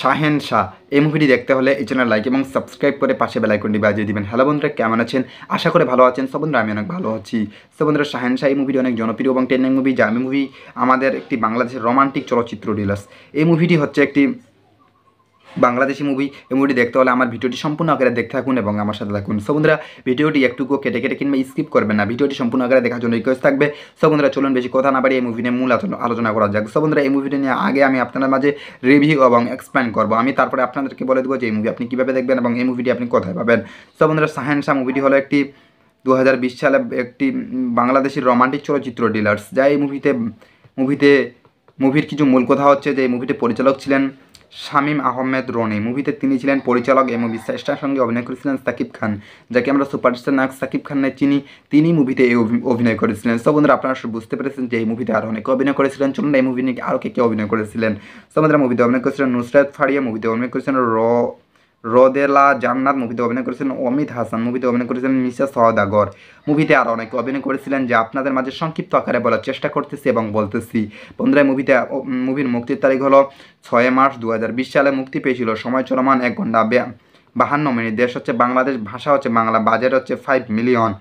শাহেনশা এই মুভিটি দেখতে হলে এই চ্যানেল লাইক এবং সাবস্ক্রাইব করে পাশে বেল আইকনটি বাজিয়ে দিবেন। হ্যালো বন্ধুরা, কেমন আছেন? আশা করে ভালো আছেন। সব বন্ধুরা আমি অনেক ভালো আছি। সব বন্ধুরা, শাহেনশা এই মুভিটি অনেক জনপ্রিয় এবং ট্রেন্ডিং মুভি, যা মুভি আমাদের একটি বাংলাদেশের রোমান্টিক চলচ্চিত্র ডিলার্স। এই মুভিটি হচ্ছে একটি বাংলাদেশি মুভি। এই মুভিটি দেখতে হলে আমার ভিডিওটি সম্পূর্ণ আকারে দেখতে থাকুন এবং আমার সাথে থাকুন। সো বন্ধুরা, ভিডিওটি একটুকু কেটে কেটে কিংবা স্কিপ করবেন না, ভিডিওটি সম্পূর্ণ আকারে দেখার জন্য রিকোয়েস্ট থাকবে। সো বন্ধুরা, চলুন বেশি কথা না বাড়িয়ে এই মুভি নিয়ে মূল আলোচনা করা যাক। সো বন্ধুরা, এই মুভিটি নিয়ে আগে আমি আপনাদের মাঝে রিভিউ এবং এক্সপ্লেন করবো। আমি তারপরে আপনাদেরকে বলে দেবো যে এই মুভি আপনি কীভাবে দেখবেন এবং এই মুভিটি আপনি কোথায় পাবেন। সো বন্ধুরা, শাহেনশা মুভিটি হলো একটি 2020 সালে একটি বাংলাদেশের রোমান্টিক চলচ্চিত্র ডিলার্স, যা এই মুভির কিছু মূল কথা হচ্ছে যে এই মুভিতে পরিচালক ছিলেন শামীম আহমেদ রনি। মুভিতে তিনি ছিলেন পরিচালক। এই মুভি শ্রেষ্ঠার সঙ্গে অভিনয় করেছিলেন সাকিব খান, যাকে আমরা সুপারস্টার নায়ক সাকিব খানের চিনি। তিনি মুভিতে এই অভিনয় করেছিলেন। সো বন্ধুরা, আপনারা বুঝতে পেরেছেন যে এই মুভিতে আরও অনেকে অভিনয় করেছিলেন। চলুন এই মুভি নিয়ে আরও কে অভিনয় করেছিলেন। সো বন্ধুরা, মুভিতে অভিনয় করেছিলেন নুসরাত ফারিয়া, মুভিতে অভিনয় করেছিলেন রোদেলা জান্নাত, মুভিতে অভিনয় করেছিলেন অমিত হাসান, মুভিতে অভিনয় করেছিলেন মিসা সওদাগর। মুভিতে আরও অনেকে অভিনয় করেছিলেন, যা আপনাদের মাঝে সংক্ষিপ্ত আকারে বলার চেষ্টা করতেছি এবং বলতেছি। বন্ধুরা, মুভির মুক্তির তারিখ হলো 6 মার্চ 2020 সালে মুক্তি পেয়েছিল। সময় চলমান 1 ঘন্টা 52 মিনিট। দেশ হচ্ছে বাংলাদেশ, ভাষা হচ্ছে বাংলা, বাজেট হচ্ছে 5 মিলিয়ন।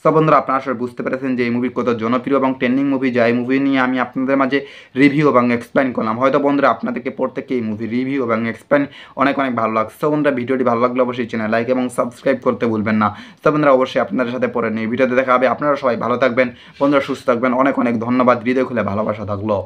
সব বন্ধুরা, আপনারা আসলে বুঝতে পেরেছেন যে এই মুভির কত জনপ্রিয় এবং ট্রেন্ডিং মুভি, যা এই মুভি নিয়ে আমি আপনাদের মাঝে রিভিউ এবং এক্সপ্লেন করলাম। হয়তো বন্ধুরা আপনাদেরকে প্রত্যেককে এই মুভি রিভিউ এবং এক্সপ্লেন অনেক ভালো লাগছে। সব বন্ধুরা, ভিডিওটি ভালো লাগলে অবশ্যই চ্যানেল লাইক এবং সাবস্ক্রাইব করতে ভুলবেন না। সব বন্ধুরা, অবশ্যই আপনাদের সাথে পরে নিয়ে ভিডিওতে দেখা হবে। আপনারা সবাই ভালো থাকবেন বন্ধুরা, সুস্থ থাকবেন। অনেক ধন্যবাদ। হৃদয় খুলে ভালোবাসা থাকলো।